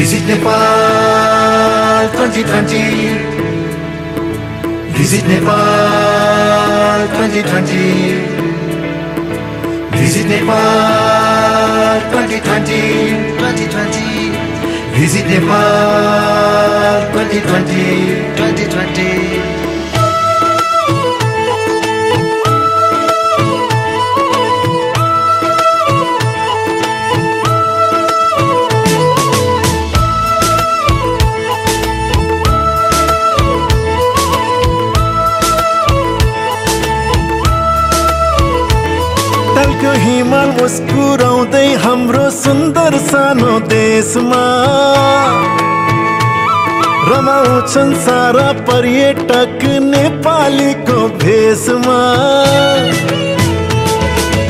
Visit Nepal 2020. Visit Nepal 2020. Visit Nepal 2020. 2020. Visit Nepal 2020. 2020. तलको हिमाल मुस्कुराउँदै हाम्रो सुन्दर सानो देशमा रमाउँछन् सारा पर्यटक नेपालीको भेषमा।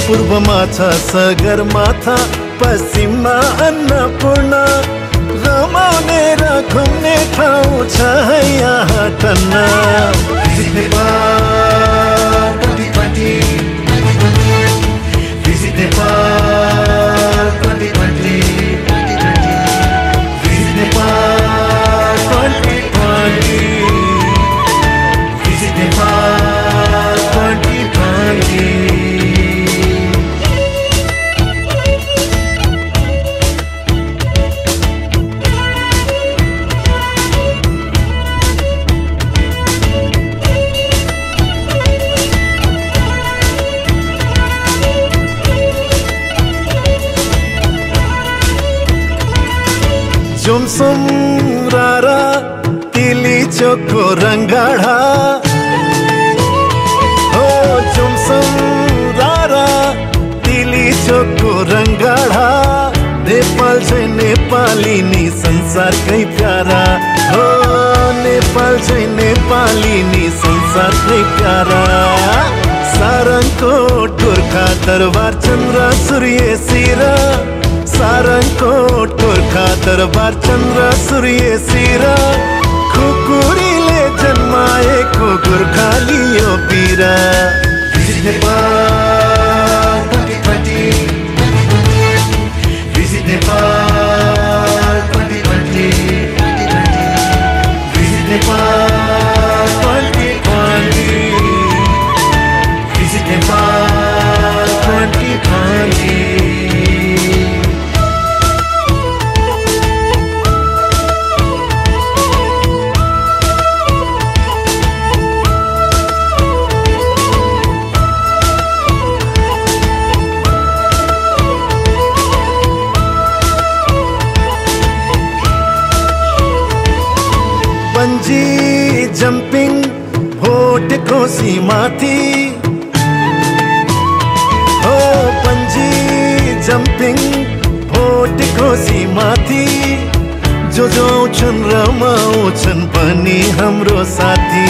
पूर्वमा छ सगरमाथा, पश्चिममा अन्नपूर्ण, रमाउने र घुम्ने ठाउँ छ यहाँ टन्न। Visit Nepal 2020. Visit Nepal 2020. 2020. Visit Nepal 2020. Visit Nepal 2020. जुमसुम रारा तिली चोको रंगाढ़ा हो जुमसुम रारा तिली चोको रंगाढ़ा। नेपाल चाहिँ नेपाली नि संसारकै प्यारा हो, नेपाल चाहिँ नेपाली नि संसारकै प्यारा। सारङको गोर्खा दरबार चन्द्र सूर्य शिरा, सारङको गोर्खा दरबार चन्द्र सूर्य शिरा। खुकुरीले जन्माएको गोर्खाली यो बिरा। Visit Nepal 2020. Visit Nepal 2020. 2020. Visit Nepal 2020. Visit Nepal 2020. Bungee jumping vote Kosi माथि हो, बन्जी जम्पिङ भोट कोसी माथि। जो आउँछन् रमाउँछन् पनि हाम्रो साथी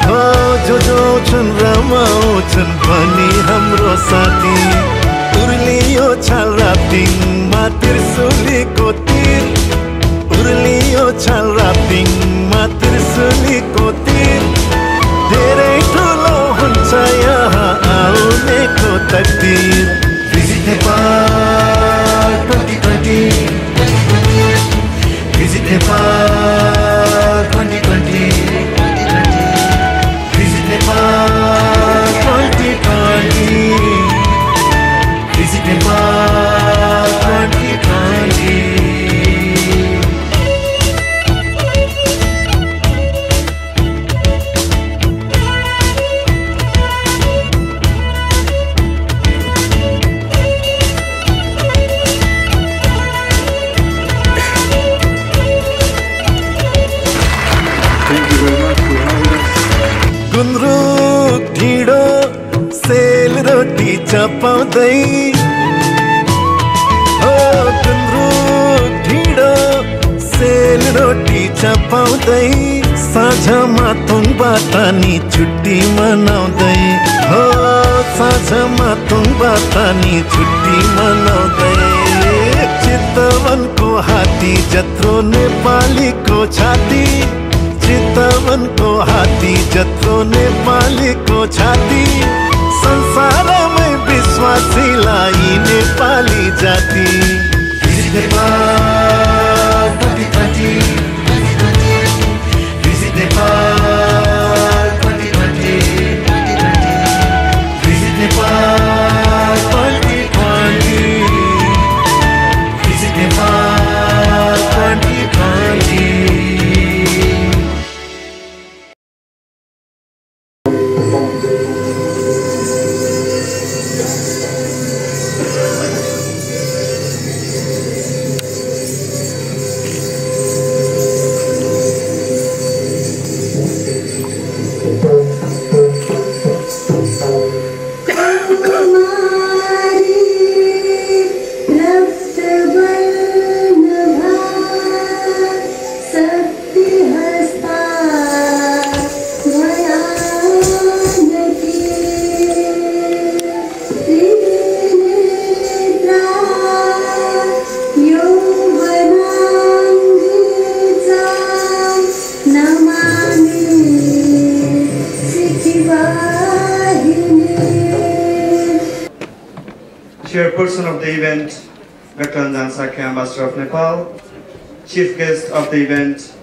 हो, जो आउँछन् रमाउँछन् पनि हाम्रो साथी। उर्लियो छाल राफ्टिङमा त्रिशुलीको तीर, उर्लियो छाल राफ्टिङमा त्रिशुलीको तीर। धेरै ठुलो हुन्छ यहाँ आउनेको तकदीर। Visit Nepal 2020. Visit Nepal 2020. 2020. Visit Nepal 2020. Visit Nepal 2020. Gundruk dhido sel roti चपाउँदै हो, गुन्द्रुक ढिँडो सेलरोटी चपाउँदै। साँझमा तुङबाट नि छुट्टी मनाउँदै हो, साँझमा तुङबाट नि छुट्टी मनाउँदै। चितवनको हात्ती जत्रो नेपालीको छाती, चितवनको हात्ती जत्रो नेपालीको छाती। संसारमै विश्वासीलाई नेपाली जाति। Visit Nepal 2020. Chairperson of the event, Dr. Anjan Sakhe, Ambassador of Nepal, Chief Guest of the event,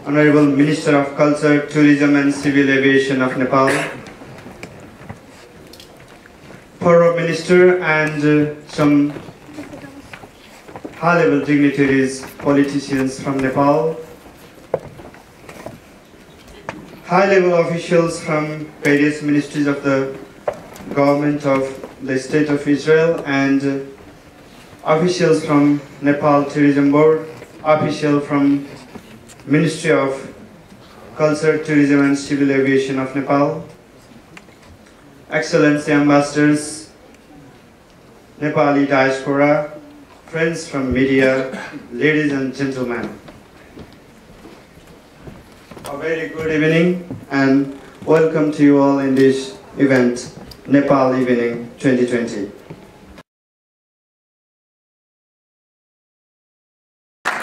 Honorable Minister of Culture, Tourism and Civil Aviation of Nepal, Foreign Minister and some high-level dignitaries, politicians from Nepal, high-level officials from various ministries of the government of the State of Israel, and officials from Nepal Tourism Board, official from Ministry of Culture, Tourism and Civil Aviation of Nepal, Excellency Ambassadors, Nepali Diaspora, friends from media, ladies and gentlemen. A very good evening and welcome to you all in this event, Nepal Evening 2020.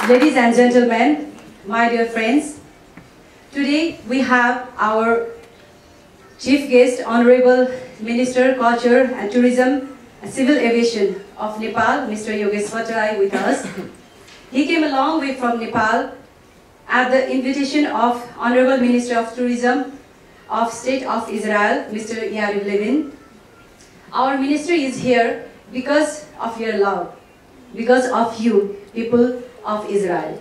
Ladies and gentlemen, my dear friends, today we have our chief guest, Honorable Minister, Culture and Tourism and Civil Aviation of Nepal, Mr. Yogesh Bhattarai, with us. He came a long way from Nepal at the invitation of Honorable Minister of Tourism of State of Israel, Mr. Telaviv Israel. Our minister is here because of your love, because of you, people of Israel.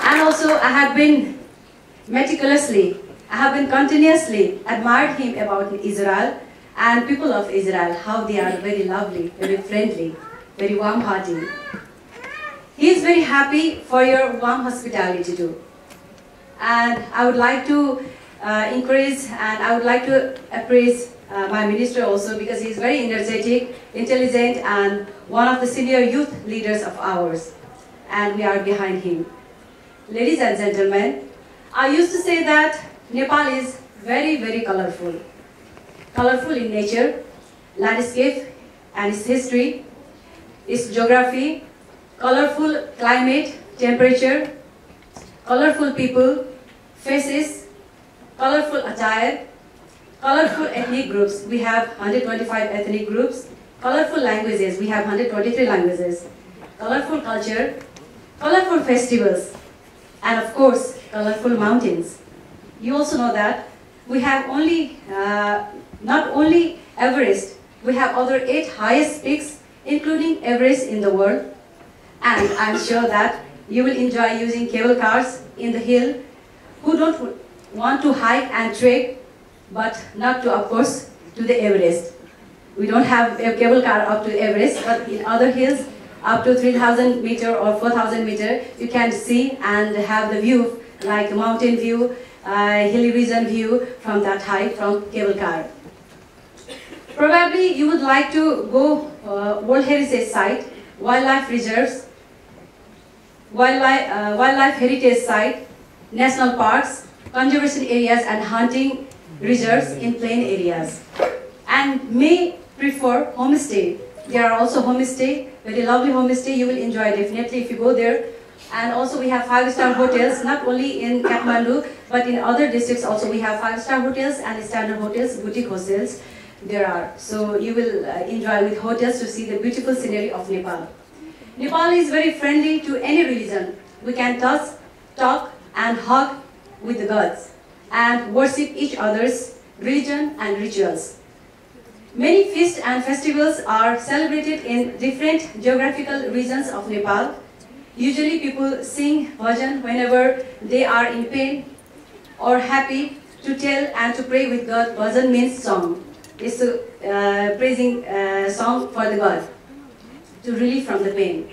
And also I have been continuously admired him about Israel and people of Israel, how they are very lovely, very friendly, very warm-hearted. He is very happy for your warm hospitality too. And I would like to encourage and I would like to appraise my minister also, because he is very energetic, intelligent and one of the senior youth leaders of ours. And we are behind him. Ladies and gentlemen, I used to say that Nepal is very, very colorful. Colorful in nature, landscape and its history, its geography, colorful climate, temperature, colorful people, faces, colorful attire, colorful ethnic groups. We have 125 ethnic groups. Colorful languages. We have 123 languages. Colorful culture, colorful festivals, and of course, colorful mountains. You also know that we have not only Everest, we have other 8 highest peaks, including Everest in the world. And I'm sure that you will enjoy using cable cars in the hill. Who don't want to hike and trek, but not to, of course, to the Everest. We don't have a cable car up to Everest, but in other hills, up to 3,000 meter or 4,000 meter, you can see and have the view, like mountain view, hilly region view from that height from cable car. Probably you would like to go World Heritage Site, wildlife reserves, wildlife heritage site, national parks, conservation areas and hunting reserves in plain areas. And may prefer homestay. There are also homestay, very lovely homestay you will enjoy definitely if you go there. And also we have 5-star hotels, not only in Kathmandu, but in other districts also we have 5-star hotels and standard hotels, boutique hotels there are. So you will enjoy with hotels to see the beautiful scenery of Nepal. Nepal is very friendly to any religion. We can touch, talk and hug with the gods and worship each other's religion and rituals. Many feasts and festivals are celebrated in different geographical regions of Nepal. Usually people sing bhajan whenever they are in pain or happy to tell and to pray with God. Bhajan means song. It's a praising song for the God to relieve from the pain.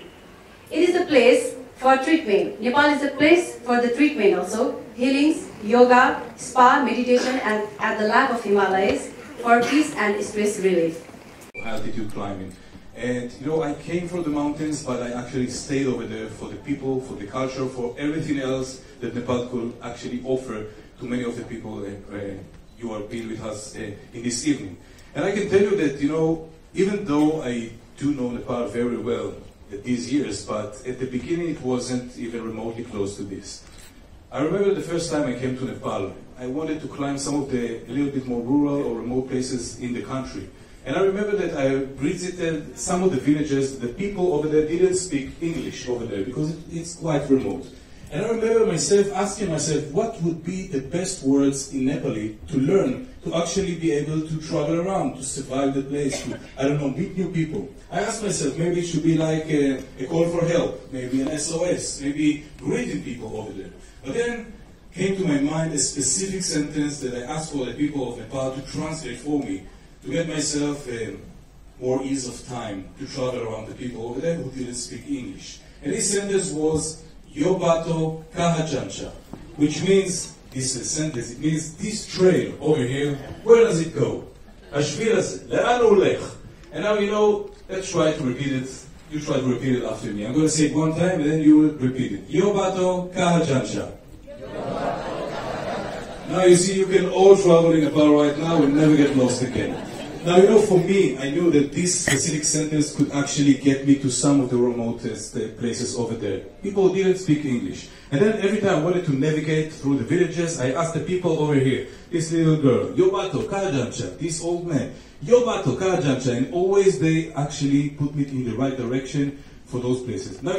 It is a place for treatment. Nepal is a place for the treatment also. Healings, yoga, spa, meditation and at the lap of Himalayas for peace and stress relief. Altitude climbing. And you know, I came from the mountains, but I actually stayed over there for the people, for the culture, for everything else that Nepal could actually offer to many of the people you are being with us in this evening. And I can tell you that, you know, even though I do know Nepal very well these years, but at the beginning it wasn't even remotely close to this. I remember the first time I came to Nepal, I wanted to climb some of the a little bit more rural or remote places in the country. And I remember that I visited some of the villages. The people over there didn't speak English over there because it's quite remote. And I remember myself asking myself, what would be the best words in Nepali to learn, to actually be able to travel around, to survive the place, to, I don't know, meet new people. I asked myself, maybe it should be like a call for help, maybe an SOS, maybe greeting people over there. But then came to my mind a specific sentence that I asked for the people of Nepal to translate for me, to get myself more ease of time to travel around the people over there who didn't speak English. And this sentence was, Yobato Kahajancha, which means, this sentence, it means this trail over here, where does it go? Ashvil הזה, לאן הוא הולך? And now, you know, let's try to repeat it. You try to repeat it after me. I'm going to say it one time and then you will repeat it. Yobato Kahajancha. Now you see, you can all travel in Nepal right now and never get lost again. Now, you know, for me, I knew that this specific sentence could actually get me to some of the remotest places over there. People didn't speak English. And then every time I wanted to navigate through the villages, I asked the people over here, this little girl, Yobato Kahajancha, this old man, Yobato Kahajancha, and always they actually put me in the right direction for those places. Now,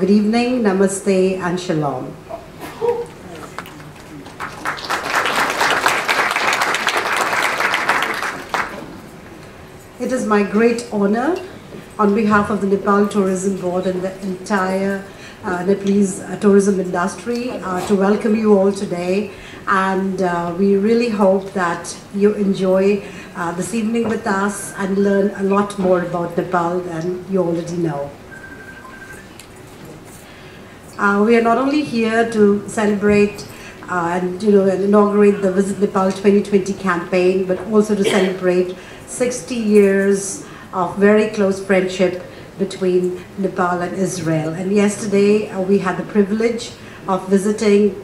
good evening, namaste and shalom. It is my great honor on behalf of the Nepal Tourism Board and the entire Nepalese tourism industry to welcome you all today, and we really hope that you enjoy this evening with us and learn a lot more about Nepal than you already know. We are not only here to celebrate and inaugurate the Visit Nepal 2020 campaign, but also to celebrate 60 years of very close friendship between Nepal and Israel. And yesterday we had the privilege of visiting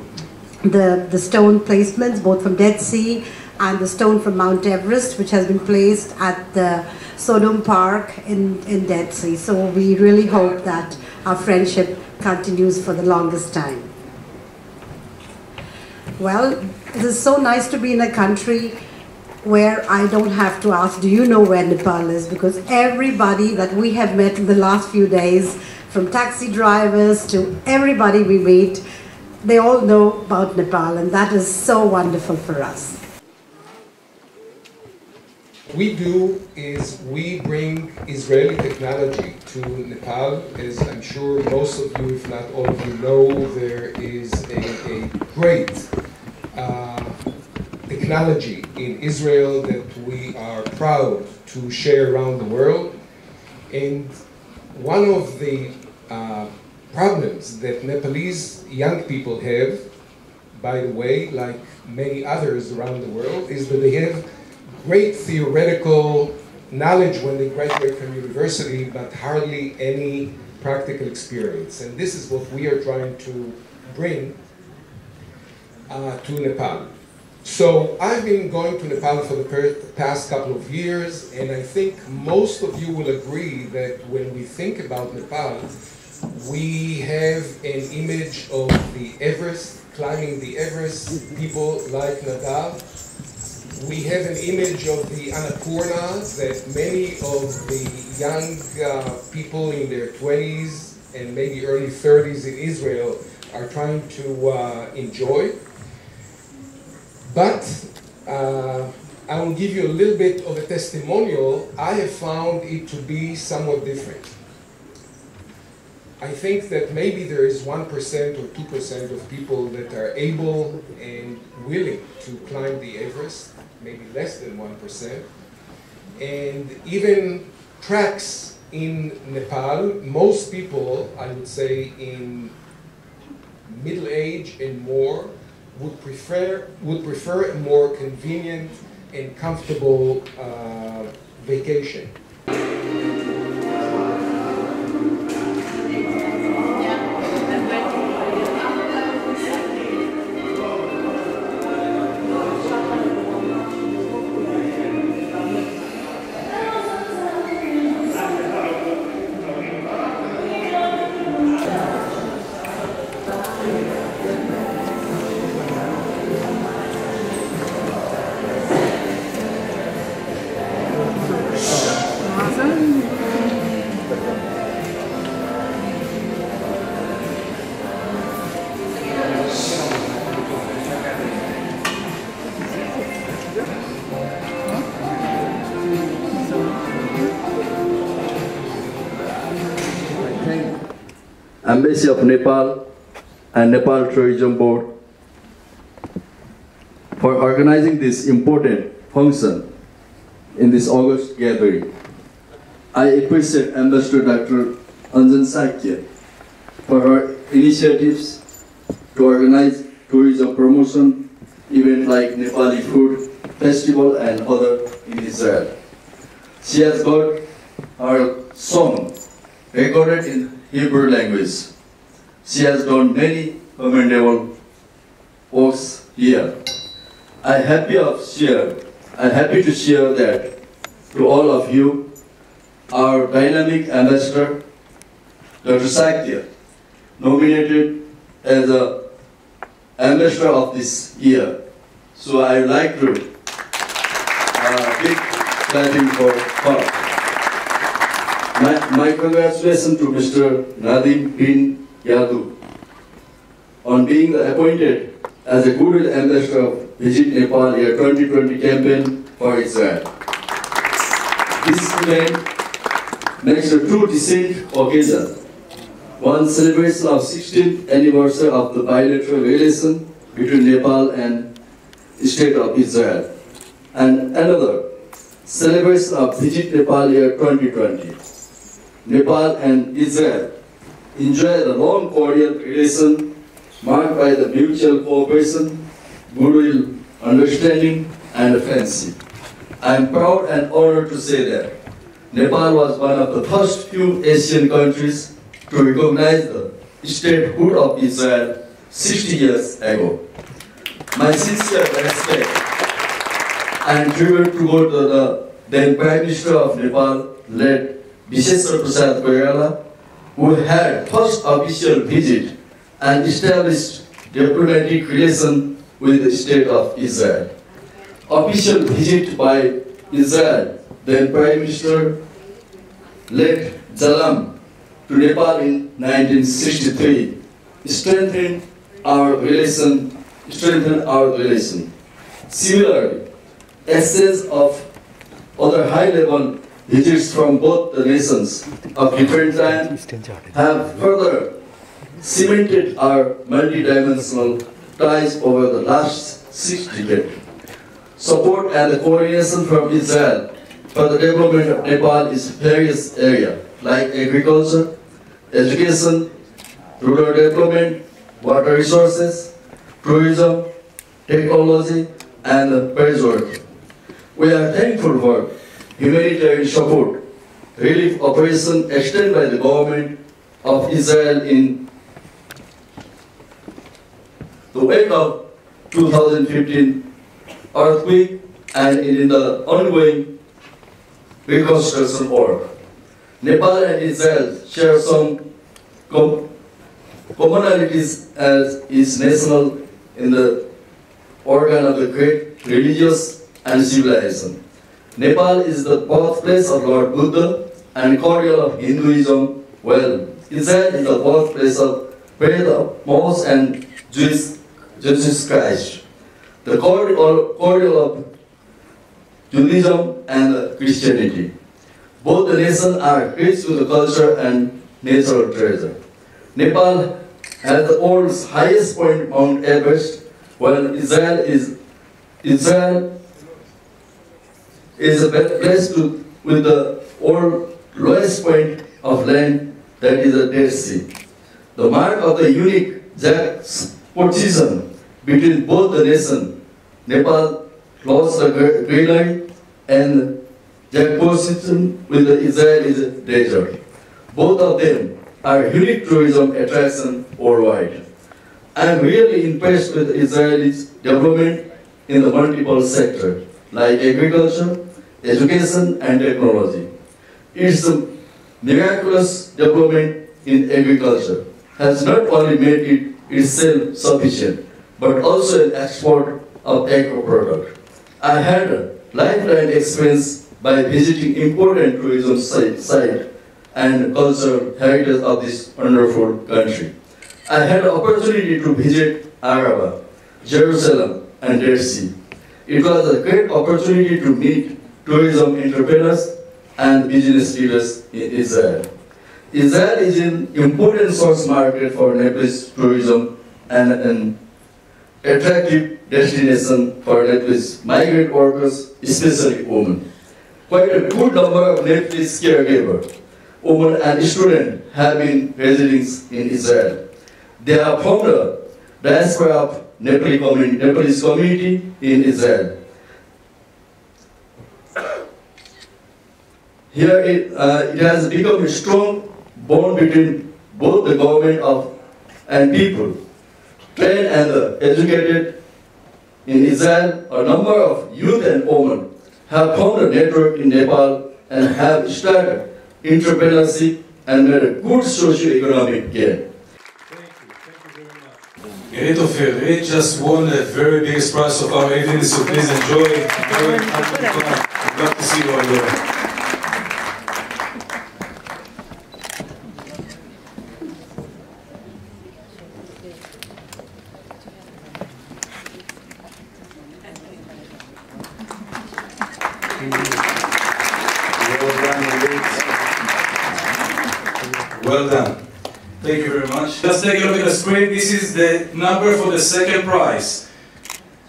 the stone placements, both from Dead Sea and the stone from Mount Everest, which has been placed at the Sodom Park in Dead Sea. So we really hope that our friendship continues for the longest time. Well, it is so nice to be in a country where I don't have to ask, do you know where Nepal is? Because everybody that we have met in the last few days, from taxi drivers to everybody we meet, they all know about Nepal, and that is so wonderful for us. What we do is we bring Israeli technology to Nepal. As I'm sure most of you, if not all of you, know, there is a great technology in Israel that we are proud to share around the world. And one of the problems that Nepalese young people have, by the way, like many others around the world, is that they have great theoretical knowledge when they graduate from university, but hardly any practical experience. And this is what we are trying to bring to Nepal. So I've been going to Nepal for the past couple of years, and I think most of you will agree that when we think about Nepal, we have an image of the Everest, climbing the Everest, people like Nadav. We have an image of the Annapurna that many of the young people in their 20s and maybe early 30s in Israel are trying to enjoy. But I will give you a little bit of a testimonial. I have found it to be somewhat different. I think that maybe there is 1% or 2% of people that are able and willing to climb the Everest, maybe less than 1%. And even tracks in Nepal, most people, I would say in middle age and more, would prefer a more convenient and comfortable vacation. Embassy of Nepal and Nepal Tourism Board for organizing this important function in this August gathering. I appreciate Ambassador Dr. Anjan Sakya for her initiatives to organize tourism promotion events like Nepali food festival and other in Israel. She has got her song recorded in Hebrew language. She has done many commendable works here. I'm happy to share that to all of you, our dynamic ambassador, Dr. Sakya, nominated as the ambassador of this year. So I would like to big clapping for her. My congratulations to Mr. Nadim bin Yadu on being appointed as a goodwill ambassador of Visit Nepal Year 2020 campaign for Israel. This event makes a true distinct occasion. One celebration of 16th anniversary of the bilateral relation between Nepal and the State of Israel, and another celebration of Visit Nepal Year 2020. Nepal and Israel enjoy a long cordial relation marked by the mutual cooperation, goodwill, understanding, and friendship. I am proud and honored to say that Nepal was one of the first few Asian countries to recognize the statehood of Israel 60 years ago. My sincere respect and tribute to go to the then Prime Minister of Nepal, led Visheshwar Prasad Koirala, who had first official visit and established diplomatic relations with the State of Israel. Official visit by Israel, then Prime Minister, led Jalam to Nepal in 1963, strengthened our relation. Similarly, exchange of other high-level visits from both the nations of different times have further cemented our multi-dimensional ties over the last 6 decades. Support and the coordination from Israel for the development of Nepal is various areas like agriculture, education, rural development, water resources, tourism, technology, and peacework. We are thankful for humanitarian support, relief operation extended by the government of Israel in the wake of 2015 earthquake and in the ongoing reconstruction work. Nepal and Israel share some commonalities as is national in the organ of the great religious and civilization. Nepal is the birthplace of Lord Buddha and cradle of Hinduism, while Israel is the birthplace of faith of Moses and Jesus Christ, the cradle of Judaism and Christianity. Both the nations are rich with the culture and natural treasure. Nepal has the world's highest point, Mount Everest, while Israel is blessed with the world's lowest point of land, that is the Dead Sea. The mark of the unique juxtaposition between both the nations, Nepal lost the greenery and juxtaposition with the Israeli desert. Both of them are unique tourism attractions worldwide. I am really impressed with Israel's development in the multiple sectors like agriculture, education, and technology. Its miraculous development in agriculture has not only made it itself sufficient, but also an export of agro products. I had a lifetime experience by visiting important tourism sites and cultural heritage of this wonderful country. I had the opportunity to visit Araba, Jerusalem, and Dead Sea. It was a great opportunity to meet tourism entrepreneurs and business leaders in Israel. Israel is an important source market for Nepalese tourism and an attractive destination for Nepalese migrant workers, especially women. Quite a good number of Nepalese caregivers, women and students have been residing in Israel. They have formed a diaspora of Nepalese community in Israel. Here it has become a strong bond between both the government and people. Trained and educated in Israel, a number of youth and women have formed a network in Nepal and have started entrepreneurship and made a good socio-economic gain. Great Ophir, they just won the very biggest prize of our evening, so please enjoy. Glad to see you all there. Well done. Thank you very much. Just take a look at the screen. This is the number for the second prize.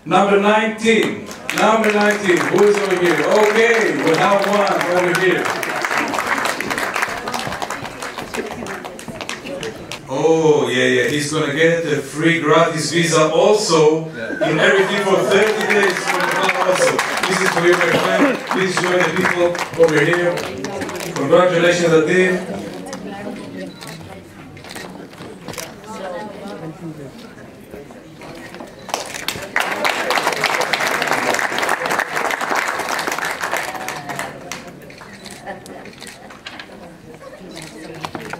Number 19. Number 19. Who is over here? Okay, we have one over here. Oh, yeah. He's going to get a free gratis visa also in everything for 30 days for Nepal also. This is for you, my friend. Please join the people over here. Congratulations, Atif.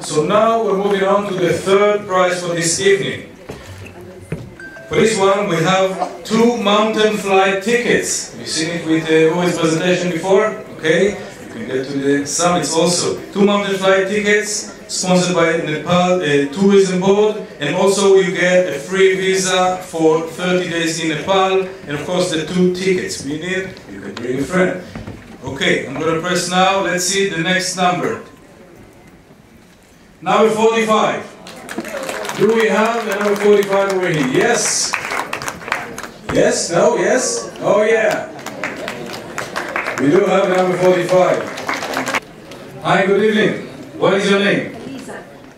So now we're moving on to the third prize for this evening. For this one we have 2 mountain flight tickets. Have you seen it with Uwe's presentation before? Okay, you can get to the summits also. 2 mountain flight tickets sponsored by Nepal Tourism Board, and also you get a free visa for 30 days in Nepal, and of course the 2 tickets. You need, you can bring a friend. Okay, I'm going to press now. Let's see the next number. Number 45. Do we have the number 45 over here? Yes? Yes? No? Yes? Oh yeah. We do have number 45. Hi, good evening. What is your name?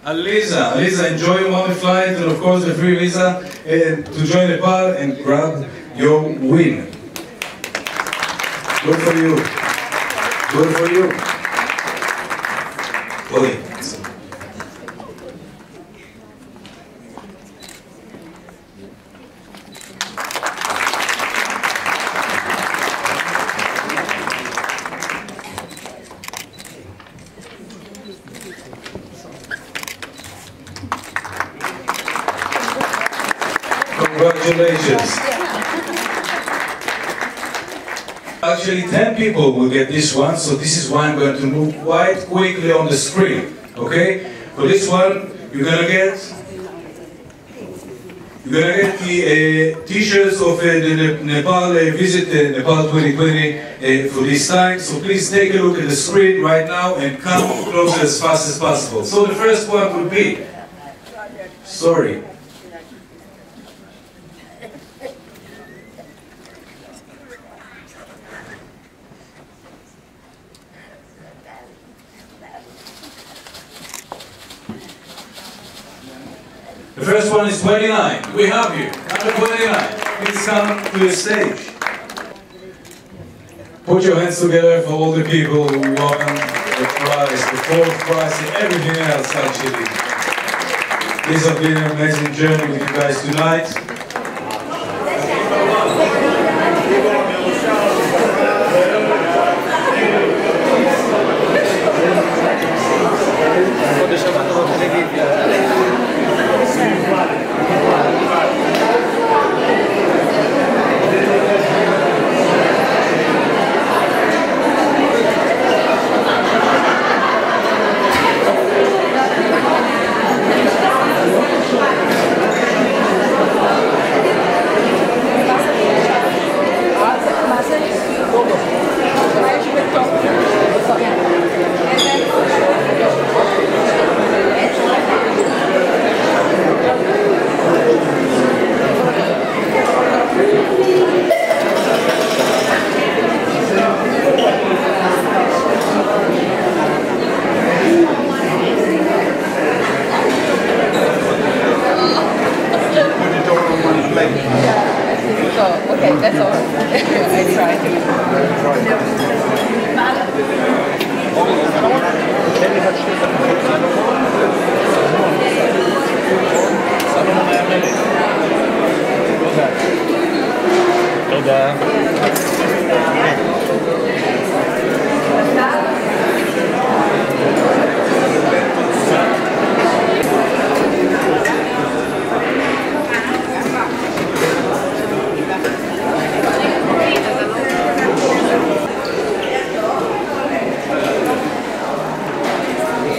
Aliza. Aliza, enjoy your mountain flight and of course the free visa to join Nepal and grab your win. Good for you. Good for you. Okay. Congratulations. Actually 10 people will get this one, so this is why I'm going to move quite quickly on the screen. Okay? For this one, you're gonna get the t-shirts of the Nepal Visit Nepal 2020 for this time. So please take a look at the screen right now and come closer as fast as possible. So the first one would be, sorry. The first one is 29. We have you. Number 29. Please come to the stage. Put your hands together for all the people who won the prize, the 4th prize, and everything else actually. This has been an amazing journey with you guys tonight.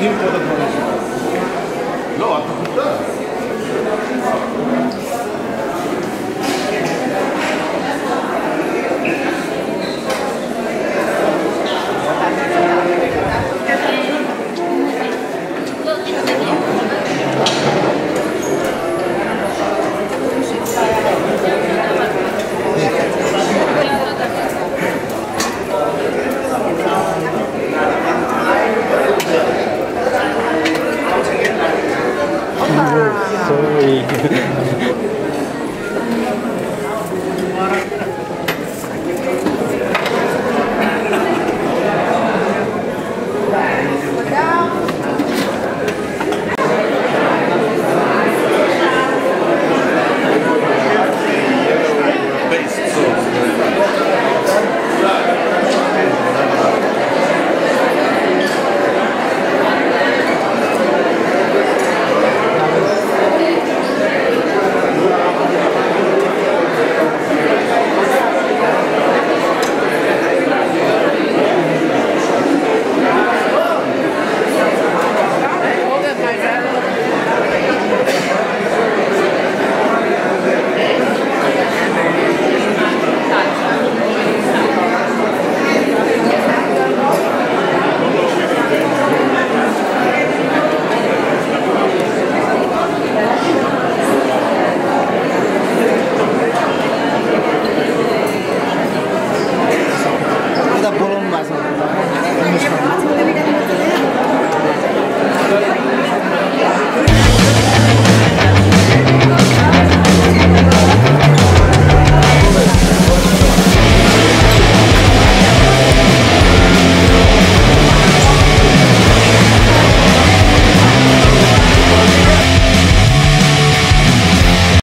him for the donation. No,